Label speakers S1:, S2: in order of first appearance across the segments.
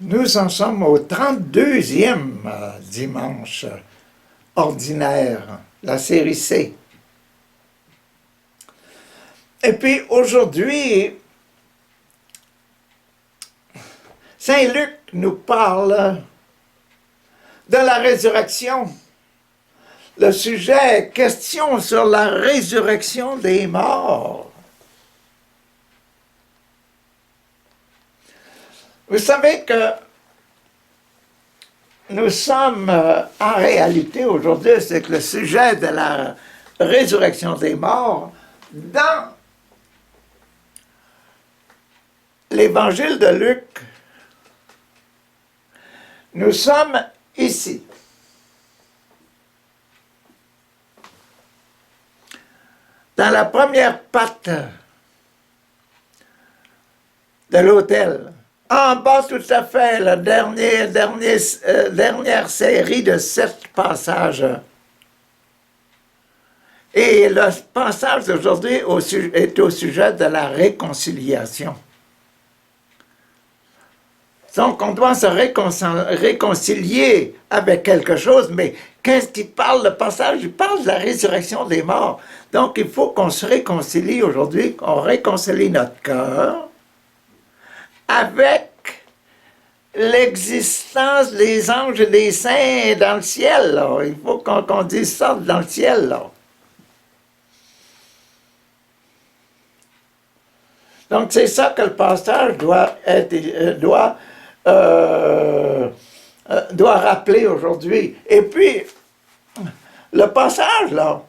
S1: Nous en sommes au 32e dimanche ordinaire, la série C. Et puis aujourd'hui, Saint Luc nous parle de la résurrection. Le sujet est question sur la résurrection des morts. Vous savez que nous sommes en réalité aujourd'hui, c'est que le sujet de la résurrection des morts dans l'évangile de Luc, nous sommes ici. Dans la première patte de l'autel. En bas, tout à fait, la dernière série de 7 passages. Et le passage d'aujourd'hui est au sujet de la réconciliation. Donc, on doit se réconcilier avec quelque chose, mais qu'est-ce qu'il parle, le passage? Il parle de la résurrection des morts. Donc, il faut qu'on se réconcilie aujourd'hui, qu'on réconcilie notre cœur avec l'existence des anges et des saints dans le ciel. Là. Il faut qu'on dise ça dans le ciel. Là. Donc, c'est ça que le passage doit rappeler aujourd'hui. Et puis, le passage, là,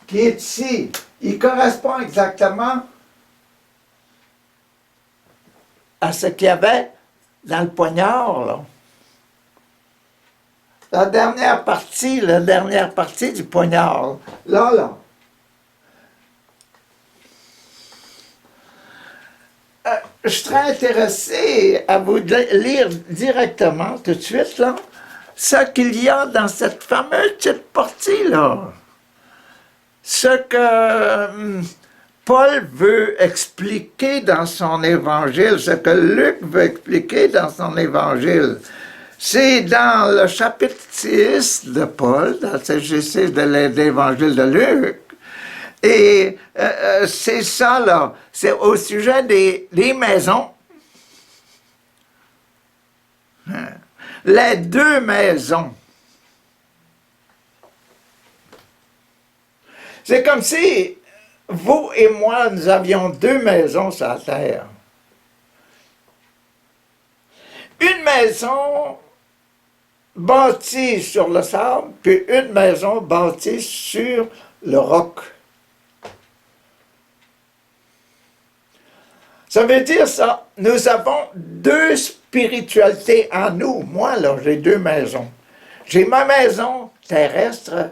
S1: qui est ici, il correspond exactement à ce qu'il y avait dans le poignard, là. La dernière partie du poignard. Là. Je serais intéressé à vous lire directement, tout de suite, là, ce qu'il y a dans cette fameuse petite partie-là. Ce que Paul veut expliquer dans son évangile, ce que Luc veut expliquer dans son évangile. C'est dans le chapitre 6 de Paul, dans le chapitre 6 de l'évangile de Luc. Et c'est ça, là. C'est au sujet des maisons. Les 2 maisons. C'est comme si vous et moi, nous avions 2 maisons sur la terre. Une maison bâtie sur le sable, puis une maison bâtie sur le roc. Ça veut dire ça, nous avons 2 spiritualités en nous. Moi, là, j'ai 2 maisons. J'ai ma maison terrestre,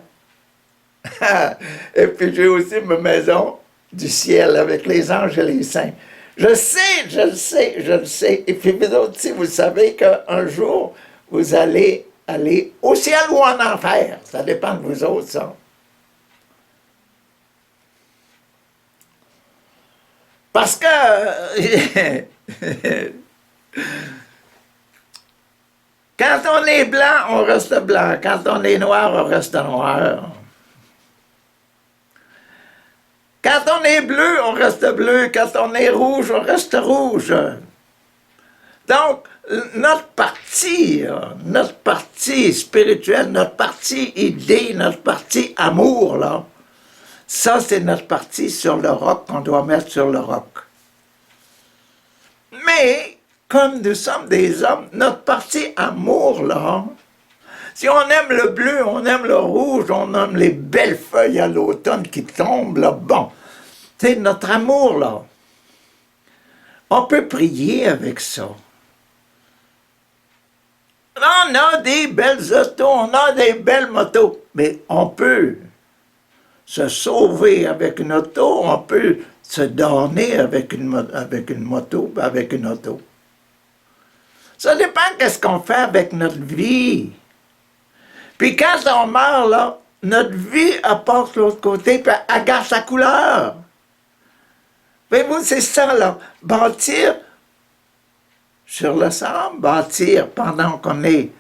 S1: et puis j'ai aussi ma maison du ciel avec les anges et les saints. Je le sais. Et puis vous autres aussi, vous savez qu'un jour, vous allez aller au ciel ou en enfer. Ça dépend de vous autres, ça. Parce que quand on est blanc, on reste blanc. Quand on est noir, on reste noir. Quand on est bleu, on reste bleu. Quand on est rouge, on reste rouge. Donc, notre partie spirituelle, notre partie idée, notre partie amour, là, ça, c'est notre partie sur le roc qu'on doit mettre sur le roc. Mais, comme nous sommes des hommes, notre partie amour, là, si on aime le bleu, on aime le rouge, on aime les belles feuilles à l'automne qui tombent, là, bon, c'est notre amour, là. On peut prier avec ça. On a des belles autos, on a des belles motos, mais on peut se sauver avec une auto, on peut se donner avec une moto, avec une auto. Ça dépend de ce qu'on fait avec notre vie. Puis quand on meurt, là, notre vie apporte l'autre côté, puis elle garde sa couleur. Mais vous, c'est ça, là. Bâtir sur le sable, bâtir pendant qu'on est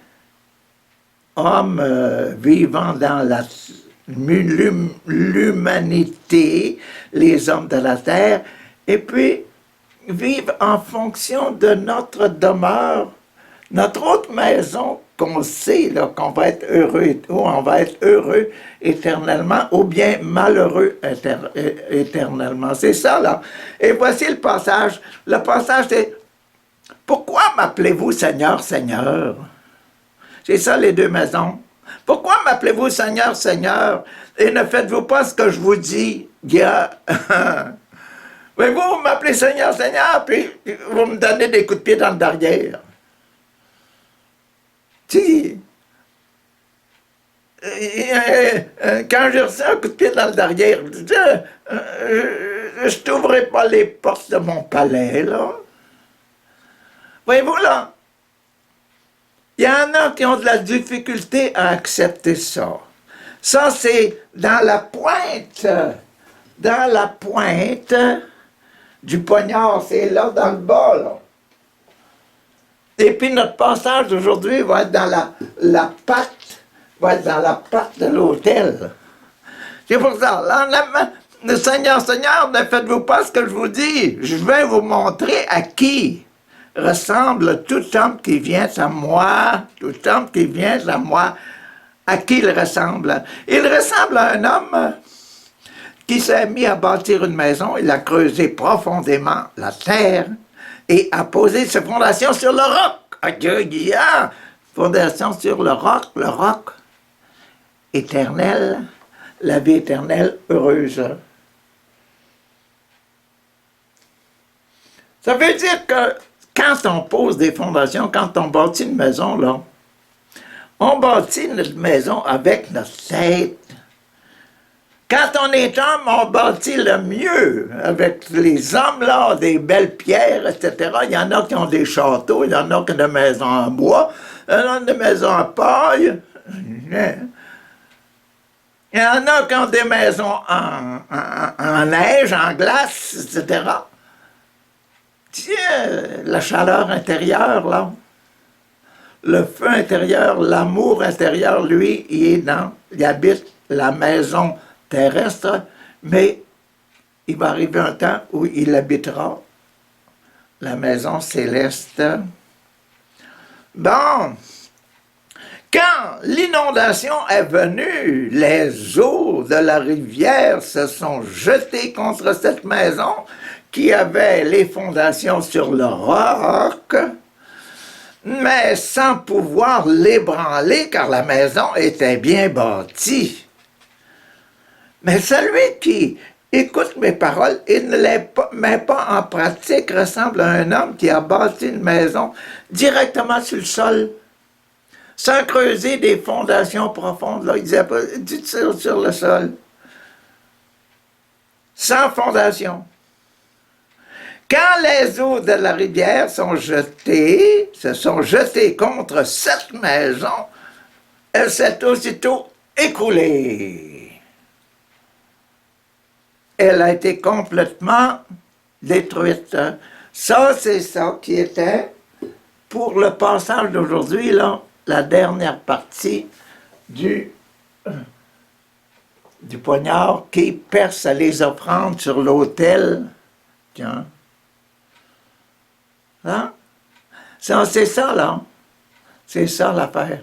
S1: homme vivant dans l'humanité, les hommes de la terre, et puis vivre en fonction de notre demeure, notre autre maison qu'on sait qu'on va être heureux, ou on va être heureux éternellement, ou bien malheureux éternellement. C'est ça, là. Et voici le passage. Le passage, c'est « Pourquoi m'appelez-vous Seigneur, Seigneur? » C'est ça, les deux maisons. « Pourquoi m'appelez-vous Seigneur, Seigneur? Et ne faites-vous pas ce que je vous dis? » Mais vous m'appelez Seigneur, Seigneur, puis vous me donnez des coups de pied dans le derrière. Si, quand j'ai reçu un coup de pied dans le derrière, je t'ouvrais pas les portes de mon palais, là. Voyez-vous, là, il y en a qui ont de la difficulté à accepter ça. Ça, c'est dans la pointe du poignard, c'est là, dans le bas, là. Et puis notre passage d'aujourd'hui va être dans la patte de l'autel. C'est pour ça, là, le Seigneur, Seigneur, ne faites-vous pas ce que je vous dis. Je vais vous montrer à qui ressemble tout homme qui vient à moi, à qui il ressemble. Il ressemble à un homme qui s'est mis à bâtir une maison, il a creusé profondément la terre, et a posé ses fondations sur le roc. Fondation sur le roc éternel, la vie éternelle heureuse. Ça veut dire que quand on pose des fondations, quand on bâtit une maison, là, on bâtit notre maison avec notre tête. Quand on est homme, on bâtit le mieux avec les hommes, là, des belles pierres, etc. Il y en a qui ont des châteaux, il y en a qui ont des maisons en bois, il y en a des maisons en paille. Il y en a qui ont des maisons en neige, en glace, etc. Tiens, la chaleur intérieure, là, le feu intérieur, l'amour intérieur, lui, il habite la maison terrestre, mais il va arriver un temps où il habitera la maison céleste. Bon, quand l'inondation est venue, les eaux de la rivière se sont jetées contre cette maison qui avait les fondations sur le roc, mais sans pouvoir l'ébranler car la maison était bien bâtie. Mais celui qui écoute mes paroles et ne les met pas en pratique ressemble à un homme qui a bâti une maison directement sur le sol, sans creuser des fondations profondes. Là, il disait pas du tout sur le sol, sans fondation. Quand les eaux de la rivière se sont jetées contre cette maison, elle s'est aussitôt écroulée. Elle a été complètement détruite. Ça, c'est ça qui était, pour le passage d'aujourd'hui, là, la dernière partie du poignard qui perce les offrandes sur l'autel. Tiens. Hein? C'est ça, là. C'est ça, l'affaire.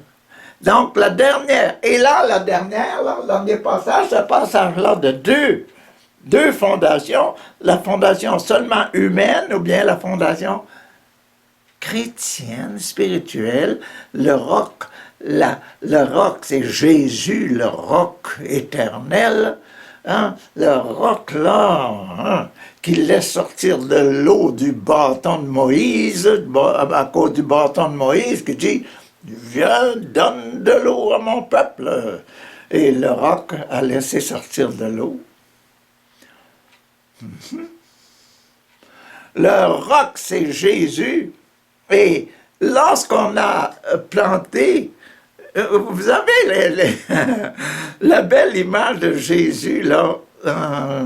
S1: Donc, la dernière, et là, le dernier passage, ce passage-là de deux fondations, la fondation seulement humaine ou bien la fondation chrétienne, spirituelle, le roc, c'est Jésus, le roc éternel, hein, le roc là, hein, qui laisse sortir de l'eau du bâton de Moïse, à cause du bâton de Moïse, qui dit « Viens, donne de l'eau à mon peuple ». Et le roc a laissé sortir de l'eau. Le roc, c'est Jésus. Et lorsqu'on a planté, vous avez la belle image de Jésus, là,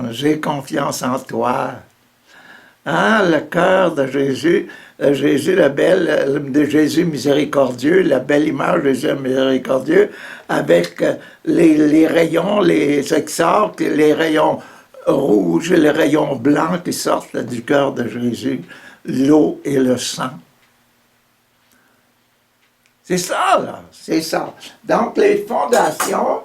S1: j'ai confiance en toi. Hein, le cœur de Jésus, la belle, de Jésus miséricordieux, la belle image de Jésus miséricordieux, avec les rayons, les exorques, les rayons rouges et les rayons blancs qui sortent du cœur de Jésus, l'eau et le sang. C'est ça, là, c'est ça. Donc, les fondations,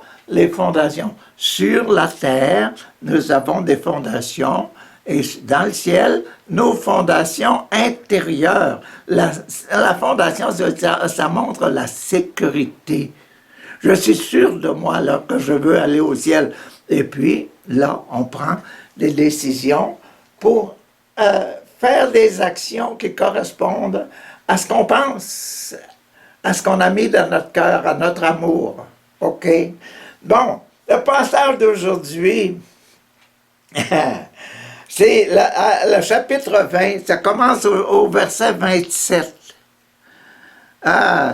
S1: sur la terre, nous avons des fondations, et dans le ciel, nos fondations intérieures. La fondation, ça montre la sécurité. Je suis sûr de moi, là, que je veux aller au ciel. Et puis, là, on prend des décisions pour faire des actions qui correspondent à ce qu'on pense, à ce qu'on a mis dans notre cœur, à notre amour. OK? Bon, le passage d'aujourd'hui, c'est le chapitre 20, ça commence au verset 27.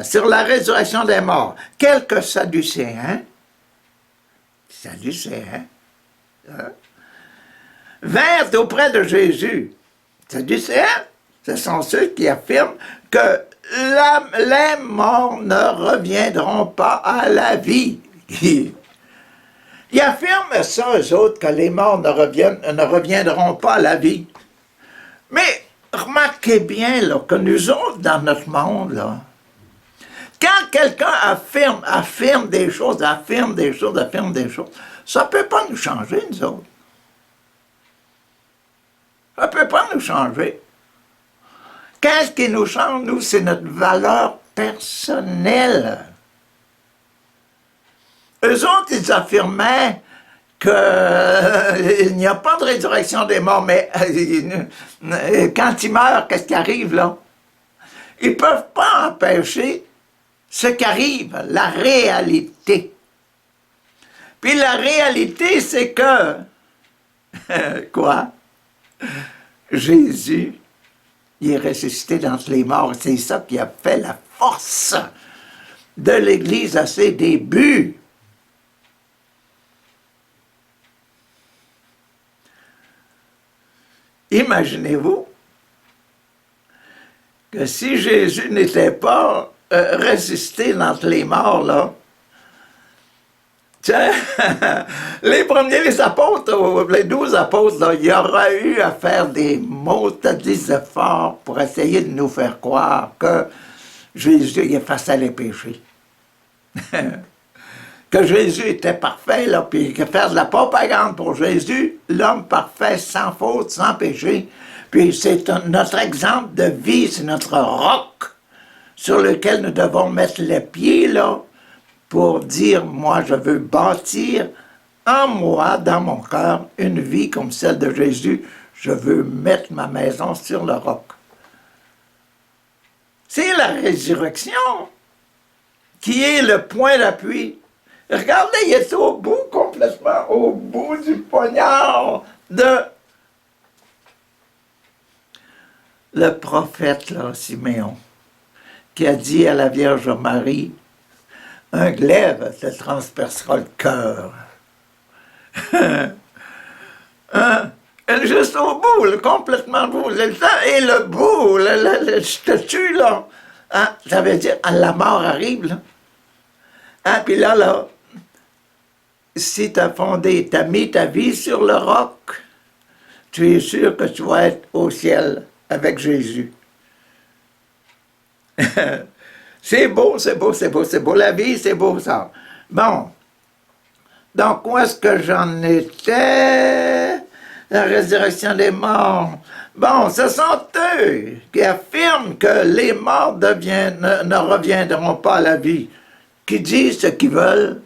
S1: Sur la résurrection des morts. Quelques Sadducéens, vinrent auprès de Jésus. Sadducéens, ce sont ceux qui affirment que les morts ne reviendront pas à la vie. Ils affirment ça, eux autres, que les morts ne reviendront pas à la vie. Mais remarquez bien là, que nous autres, dans notre monde, là, quand quelqu'un affirme des choses, ça ne peut pas nous changer, nous autres. Ça ne peut pas nous changer. Qu'est-ce qui nous change, nous? C'est notre valeur personnelle. Eux autres, ils affirmaient qu'il n'y a pas de résurrection des morts, mais quand ils meurent, qu'est-ce qui arrive là? Ils ne peuvent pas empêcher ce qui arrive, la réalité. Puis la réalité, c'est que, quoi? Jésus, il est ressuscité d'entre les morts. C'est ça qui a fait la force de l'Église à ses débuts. Imaginez-vous que si Jésus n'était pas ressuscité d'entre les morts, là, tiens, les apôtres, les 12 apôtres, là, il y aurait eu à faire des maudits efforts pour essayer de nous faire croire que Jésus effaçait les péchés. Que Jésus était parfait, là, puis que faire de la propagande pour Jésus, l'homme parfait, sans faute, sans péché. Puis c'est notre exemple de vie, c'est notre roc sur lequel nous devons mettre les pieds, là, pour dire, moi, je veux bâtir en moi, dans mon cœur, une vie comme celle de Jésus. Je veux mettre ma maison sur le roc. C'est la résurrection qui est le point d'appui. Regardez, il est au bout, complètement au bout du poignard de le prophète, là, Siméon, qui a dit à la Vierge Marie, un glaive te transpercera le cœur. Hein? Juste au bout, là, complètement au bout. Et le bout, le statut, là, hein? Ça veut dire, la mort arrive, là. Hein? Puis là, si tu as mis ta vie sur le roc, tu es sûr que tu vas être au ciel avec Jésus. C'est beau, c'est beau, c'est beau, c'est beau. La vie, c'est beau, ça. Bon. Donc, où est-ce que j'en étais? La résurrection des morts. Bon, ce sont eux qui affirment que les morts ne reviendront pas à la vie. Qui disent ce qu'ils veulent.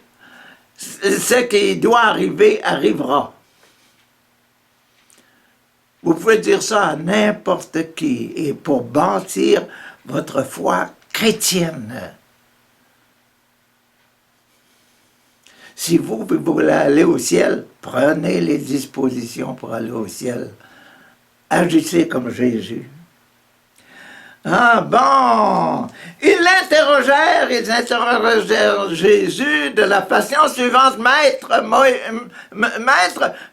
S1: Ce qui doit arriver, arrivera. Vous pouvez dire ça à n'importe qui, et pour bâtir votre foi chrétienne. Si vous voulez aller au ciel, prenez les dispositions pour aller au ciel. Agissez comme Jésus. Ah bon! Ils interrogèrent Jésus de la façon suivante. Maître,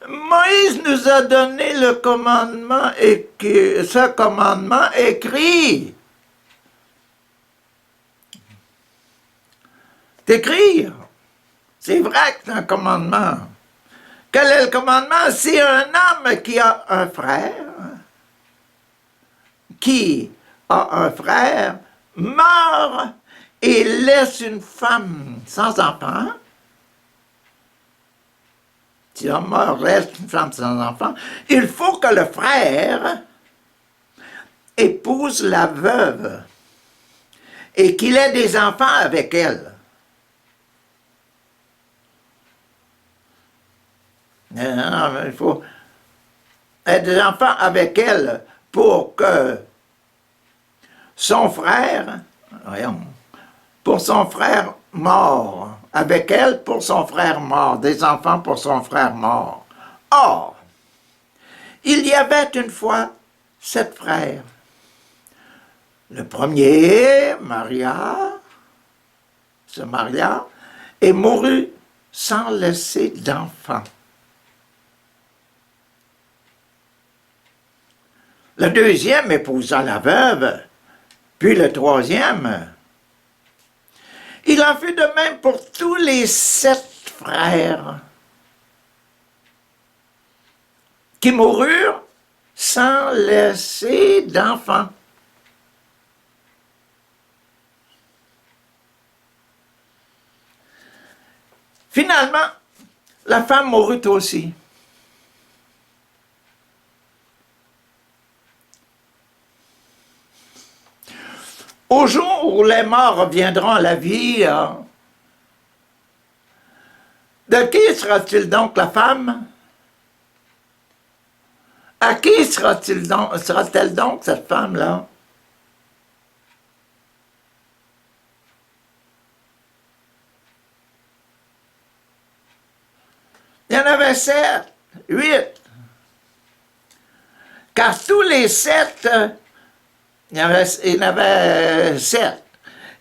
S1: Moïse nous a donné le commandement, ce commandement écrit. D'écrire. C'est vrai que c'est un commandement. Quel est le commandement? Si un homme qui a un frère, meurt et laisse une femme sans enfant, si un meurt, laisse une femme sans enfant, il faut que le frère épouse la veuve et qu'il ait des enfants avec elle. Non, il faut être des enfants avec elle pour que son frère, pour son frère mort, avec elle pour son frère mort, des enfants pour son frère mort. Or, il y avait une fois 7 frères. Le premier, Maria, se maria et mourut sans laisser d'enfant. Le deuxième épousa la veuve, puis le troisième. Il en fut de même pour tous les 7 frères qui moururent sans laisser d'enfants. Finalement, la femme mourut aussi. Au jour où les morts reviendront à la vie, de qui sera-t-il donc la femme? À qui sera-t-elle donc cette femme-là? Il y en avait 7, 8. Car tous les 7, il y en avait 7.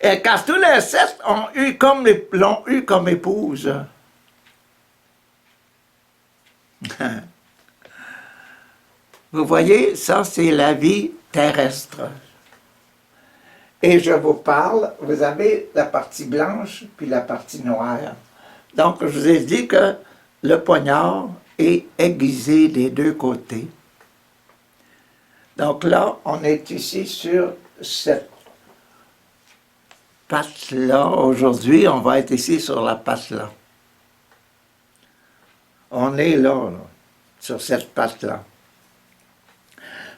S1: Et car tous les 7 l'ont eu comme épouse. Vous voyez, ça c'est la vie terrestre. Et je vous parle, vous avez la partie blanche puis la partie noire. Donc je vous ai dit que le poignard est aiguisé des 2 côtés. Donc là, on est ici sur cette patte-là. Aujourd'hui, on va être ici sur la patte-là. On est là, sur cette patte-là.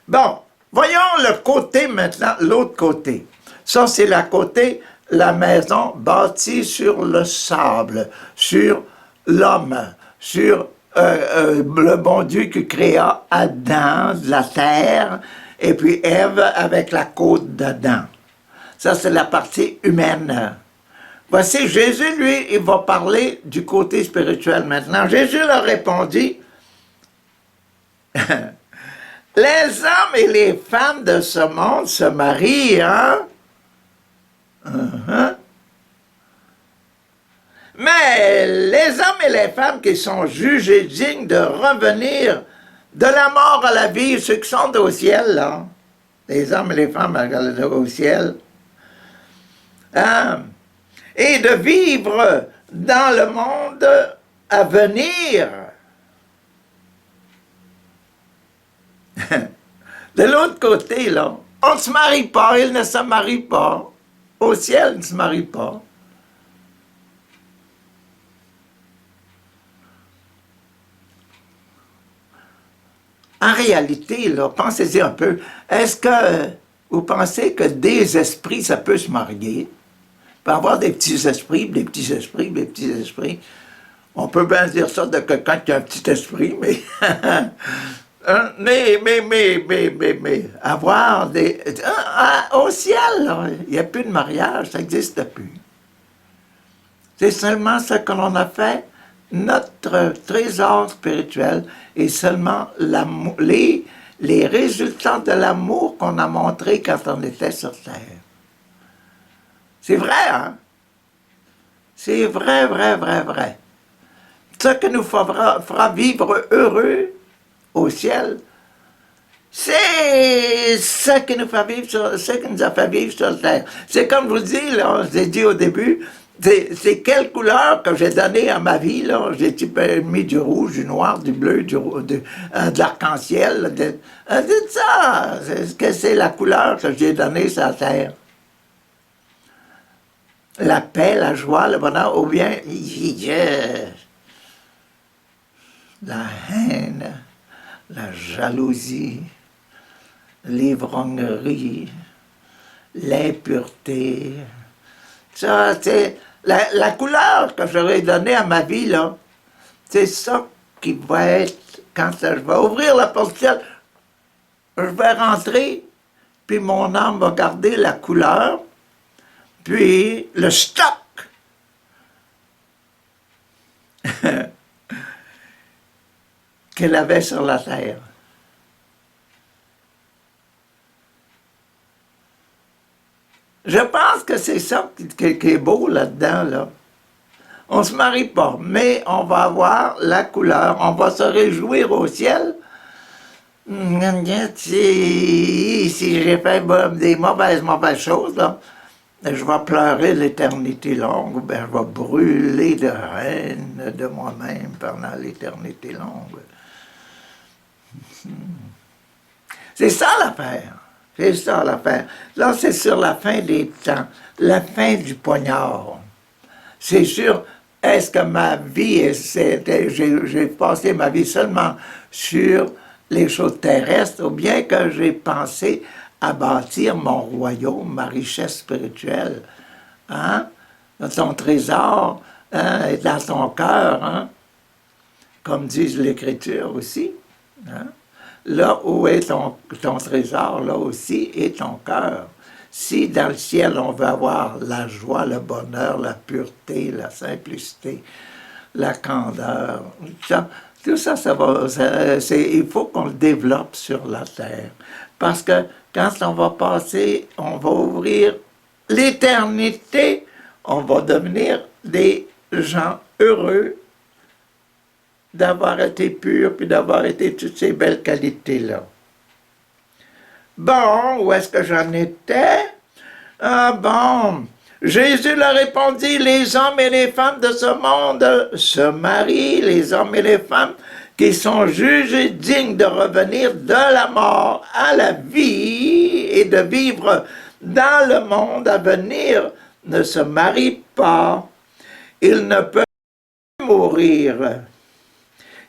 S1: Bon, voyons le côté maintenant, l'autre côté. Ça, c'est la maison bâtie sur le sable, sur l'homme, sur le bon Dieu qui créa Adam de la terre, et puis Ève avec la côte d'Adam. Ça, c'est la partie humaine. Voici, Jésus, lui, il va parler du côté spirituel maintenant. Jésus leur répondit, les hommes et les femmes de ce monde se marient, hein? Mais les hommes et les femmes qui sont jugés dignes de revenir de la mort à la vie, ceux qui sont au ciel, là, les hommes et les femmes au ciel, hein, et de vivre dans le monde à venir. De l'autre côté, là, on ne se marie pas, ils ne se marient pas. Au ciel, ils ne se marient pas. En réalité, là, pensez-y un peu, est-ce que vous pensez que des esprits, ça peut se marier? Il peut y avoir des petits esprits, des petits esprits, des petits esprits. On peut bien dire ça de quelqu'un qui a un petit esprit, mais... mais, avoir des... au ciel, il n'y a plus de mariage, ça n'existe plus. C'est seulement ce que l'on a fait, notre trésor spirituel, et seulement les résultats de l'amour qu'on a montré quand on était sur Terre. C'est vrai, hein? C'est vrai, vrai, vrai, vrai. Ce qui nous fera vivre heureux au ciel, c'est ce qui nous fait vivre ce qui nous a fait vivre sur la terre. C'est comme je vous dis, là, je l'ai dit au début, c'est quelle couleur que j'ai donné à ma vie, là. J'ai mis du rouge, du noir, du bleu, de l'arc-en-ciel. C'est ça, c'est la couleur que j'ai donnée sur la terre. La paix, la joie, le bonheur, ou bien la haine, la jalousie, l'ivrognerie, l'impureté. Ça, c'est la couleur que j'aurais donnée à ma vie, là. C'est ça qui va être, quand je vais ouvrir la porte du ciel, je vais rentrer, puis mon âme va garder la couleur, puis le stock qu'elle avait sur la terre. Je pense que c'est ça qui est beau là-dedans, là. On ne se marie pas, mais on va avoir la couleur, on va se réjouir au ciel. Si j'ai fait des mauvaises choses, là, je vais pleurer l'éternité longue, ou bien je vais brûler de haine de moi-même pendant l'éternité longue. C'est ça l'affaire. C'est ça l'affaire. Là, c'est sur la fin des temps, la fin du poignard. C'est sûr, est-ce que ma vie, j'ai passé ma vie seulement sur les choses terrestres, ou bien que j'ai pensé à bâtir mon royaume, ma richesse spirituelle, hein? Ton trésor est dans ton cœur, hein? Comme dit l'Écriture aussi. Hein? Là où est ton trésor, là aussi est ton cœur. Si dans le ciel on veut avoir la joie, le bonheur, la pureté, la simplicité, la candeur, tout ça, il faut qu'on le développe sur la terre. Parce que quand on va passer, on va ouvrir l'éternité, on va devenir des gens heureux d'avoir été purs, puis d'avoir été toutes ces belles qualités-là. Bon, où est-ce que j'en étais? Ah bon, Jésus leur répondit, les hommes et les femmes de ce monde se marient, les hommes et les femmes qui sont jugés dignes de revenir de la mort à la vie et de vivre dans le monde à venir ne se marient pas. Ils ne peuvent pas mourir.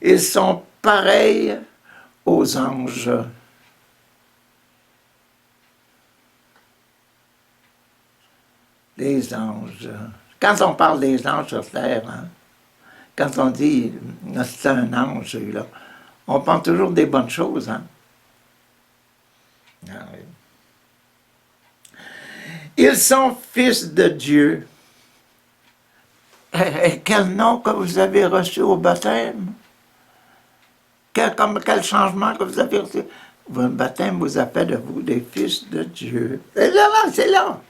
S1: Ils sont pareils aux anges. Les anges. Quand on parle des anges sur terre, hein, quand on dit c'est un ange, celui-là, on pense toujours des bonnes choses. Hein? Ah, oui. Ils sont fils de Dieu. Et quel nom que vous avez reçu au baptême? Quel changement que vous avez reçu? Le baptême vous a fait de vous des fils de Dieu. Et là, c'est là.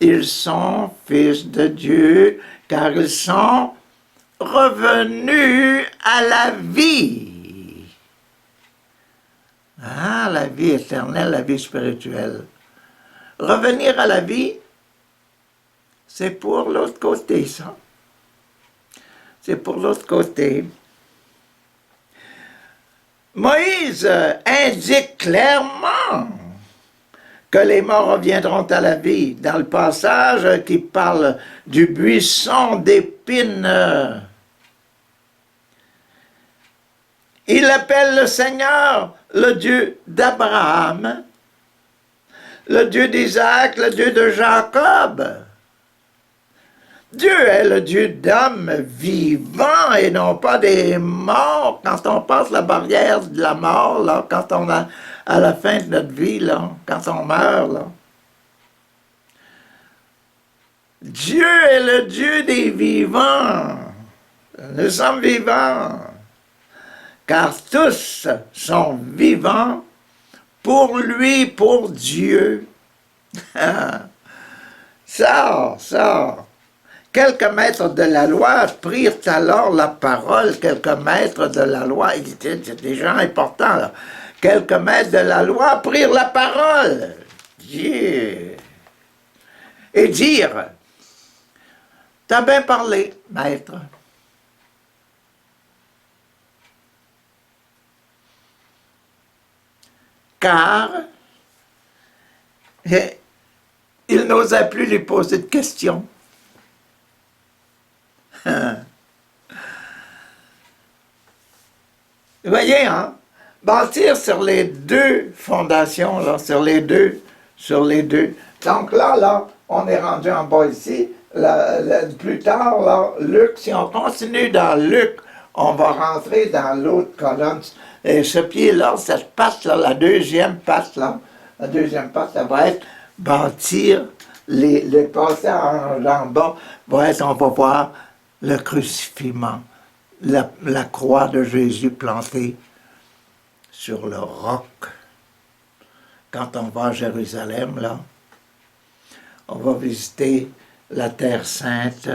S1: Ils sont fils de Dieu, car ils sont revenus à la vie. Ah, la vie éternelle, la vie spirituelle. Revenir à la vie, c'est pour l'autre côté, ça. C'est pour l'autre côté. Moïse indique clairement que les morts reviendront à la vie, dans le passage qui parle du buisson d'épines. Il appelle le Seigneur le Dieu d'Abraham, le Dieu d'Isaac, le Dieu de Jacob. Dieu est le Dieu d'hommes vivants et non pas des morts. Quand on passe la barrière de la mort, là, quand on a à la fin de notre vie, là, quand on meurt, là. Dieu est le Dieu des vivants. Nous sommes vivants. car tous sont vivants pour lui, pour Dieu. Sors. Quelques maîtres de la loi prirent alors la parole, quelques maîtres de la loi, c'est des gens importants là. Quelques maîtres de la loi prirent la parole. Dieu. Et dire, t'as bien parlé, maître. Car il n'osait plus lui poser de questions. Vous voyez, hein? Bâtir sur les deux fondations, là, sur les deux. Donc là, on est rendu en bas ici. Plus tard, là, Luc, si on continue dans Luc, on va rentrer dans l'autre colonne. Et ce pied-là, cette patte-là, la deuxième patte, ça va être bâtir, les passer en bas, va être, on va voir le crucifixion, la croix de Jésus plantée sur le roc. Quand on va à Jérusalem, là, on va visiter la Terre Sainte.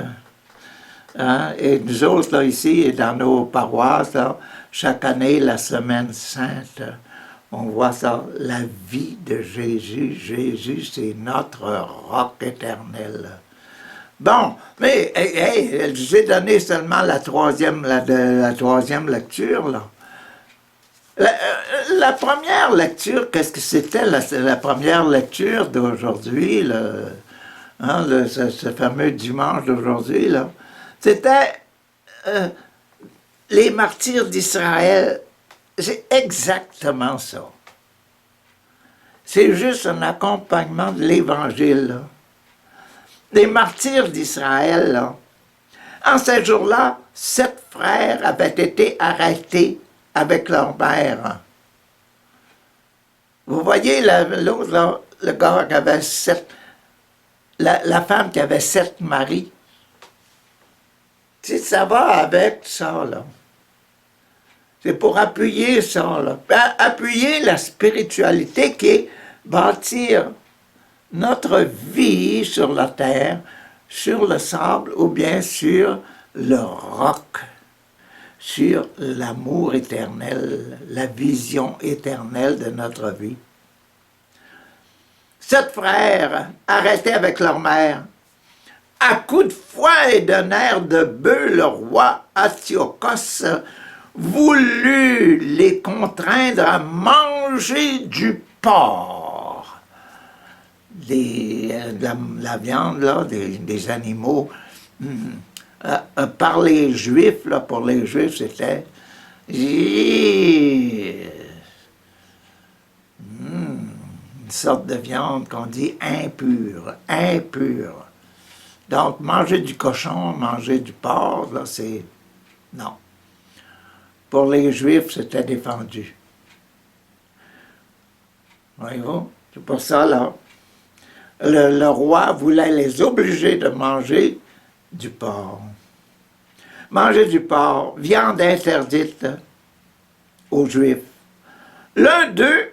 S1: Hein? Et nous autres, là, ici, et dans nos paroisses, là, chaque année, la Semaine Sainte, on voit ça, la vie de Jésus. Jésus, c'est notre roc éternel. Bon, mais hey, je vous ai donné seulement la troisième lecture, là. La première lecture, qu'est-ce que c'était la première lecture d'aujourd'hui, ce fameux dimanche d'aujourd'hui, là? C'était les martyrs d'Israël. C'est exactement ça. C'est juste un accompagnement de l'Évangile, là. Les martyrs d'Israël, là. En ces jours-là, 7 frères avaient été arrêtés avec leur mère. Vous voyez l'autre, là, le gars qui avait 7, la femme qui avait 7 maris. Tu sais, ça va avec ça, là. C'est pour appuyer ça, là. Appuyer la spiritualité qui est bâtir notre vie sur la terre, sur le sable ou bien sur le roc, sur l'amour éternel, la vision éternelle de notre vie. 7 frères, arrêtés avec leur mère, à coups de fouet et de nerfs de bœuf, le roi Antiochos voulut les contraindre à manger du porc. La viande, là, des animaux. Par les Juifs, là, pour les Juifs, c'était une sorte de viande qu'on dit impure. Donc, manger du cochon, manger du porc, là, c'est... Non. Pour les Juifs, c'était défendu. Voyez-vous? C'est pour ça, là, le roi voulait les obliger de manger du porc. Manger du porc, viande interdite aux Juifs. L'un d'eux,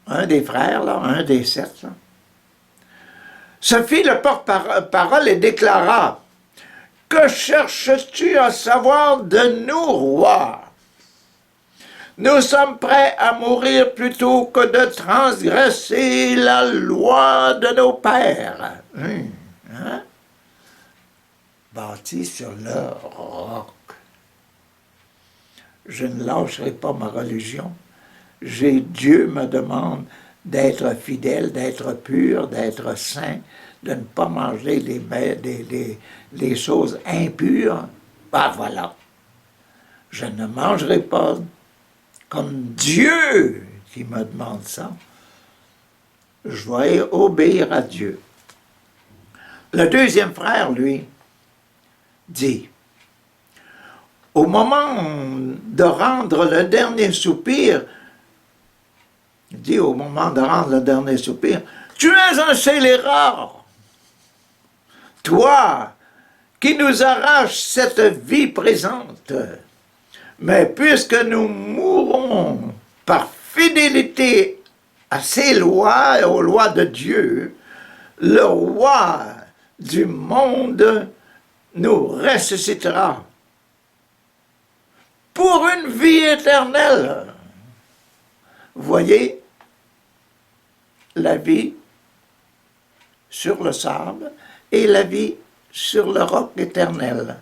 S1: un des frères, là, un des 7, là, se fit le porte-parole et déclara: « Que cherches-tu à savoir de nous, roi? Nous sommes prêts à mourir plutôt que de transgresser la loi de nos pères. » Hein? Bâti sur le roc. Je ne lâcherai pas ma religion. Dieu me demande d'être fidèle, d'être pur, d'être saint, de ne pas manger les choses impures. Ben voilà. Je ne mangerai pas comme Dieu qui me demande ça. Je vais obéir à Dieu. Le deuxième frère, lui, dit: au moment de rendre le dernier soupir, il dit au moment de rendre le dernier soupir, tu es un scélérat, toi qui nous arrache cette vie présente. Mais puisque nous mourrons par fidélité à ces lois et aux lois de Dieu, le roi du monde nous ressuscitera pour une vie éternelle. Vous voyez, la vie sur le sable et la vie sur le roc éternel.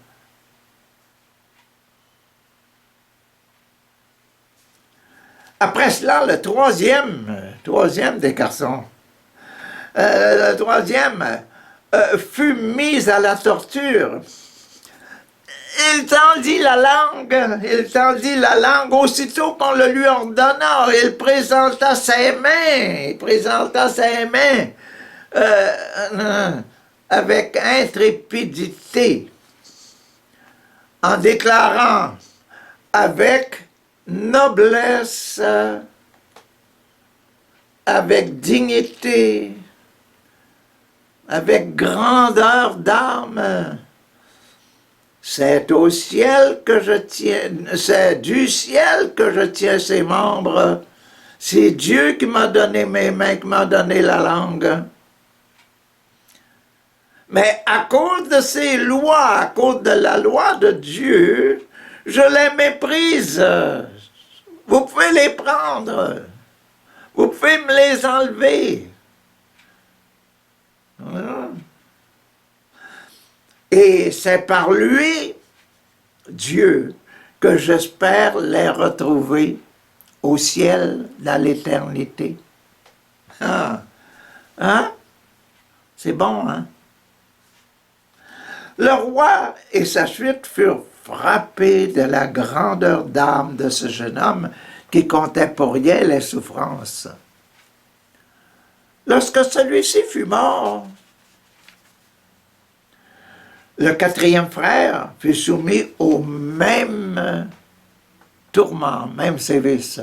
S1: Après cela, le troisième des garçons, le troisième fut mis à la torture. Il tendit la langue aussitôt qu'on le lui ordonna. Il présenta ses mains, avec intrépidité, en déclarant avec noblesse, avec dignité, avec grandeur d'âme. C'est au ciel que je tiens, c'est du ciel que je tiens ses membres. C'est Dieu qui m'a donné mes mains, qui m'a donné la langue. Mais à cause de ces lois, à cause de la loi de Dieu, je les méprise. Vous pouvez les prendre. Vous pouvez me les enlever. Voilà. Et c'est par lui, Dieu, que j'espère les retrouver au ciel dans l'éternité. Ah. Hein? C'est bon, hein? Le roi et sa suite furent frappés de la grandeur d'âme de ce jeune homme qui comptait pour rien les souffrances. Lorsque celui-ci fut mort, le quatrième frère fut soumis au même tourment, même sévice.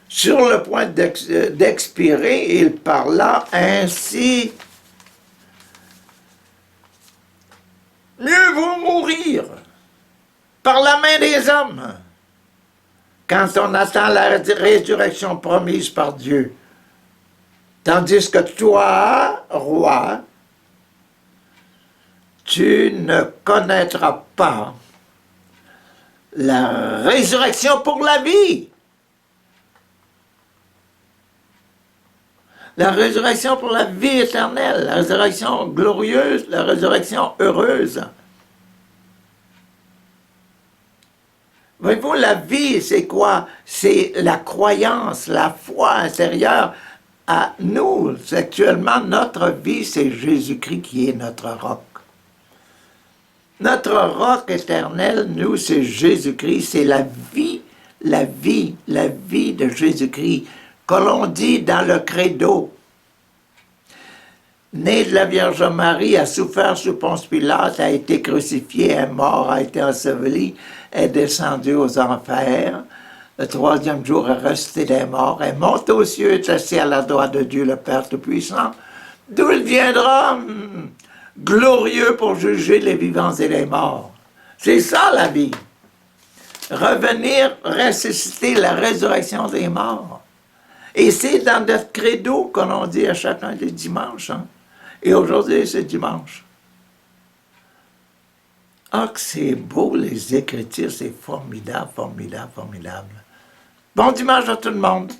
S1: Sur le point d'expirer, il parla ainsi: « Mieux vaut mourir par la main des hommes quand on attend la résurrection promise par Dieu. Tandis que toi, roi, tu ne connaîtras pas la résurrection pour la vie. » La résurrection pour la vie éternelle, la résurrection glorieuse, la résurrection heureuse. Voyez-vous, la vie, c'est quoi? C'est la croyance, la foi intérieure à nous. Actuellement, notre vie, c'est Jésus-Christ qui est notre roc. Notre roc éternel, nous, c'est Jésus-Christ, c'est la vie de Jésus-Christ, que l'on dit dans le credo. Né de la Vierge Marie, a souffert sous Ponce Pilate, a été crucifié, est mort, a été enseveli, est descendu aux enfers. Le troisième jour est resté des morts, est monté aux cieux, est assis à la droite de Dieu le Père Tout-Puissant, d'où il viendra glorieux pour juger les vivants et les morts. C'est ça la vie. Revenir, ressusciter, la résurrection des morts. Et c'est dans notre credo que l'on dit à chacun des dimanches. Hein? Et aujourd'hui, c'est dimanche. Ah, que c'est beau, les Écritures, c'est formidable, formidable, formidable. Bon dimanche à tout le monde.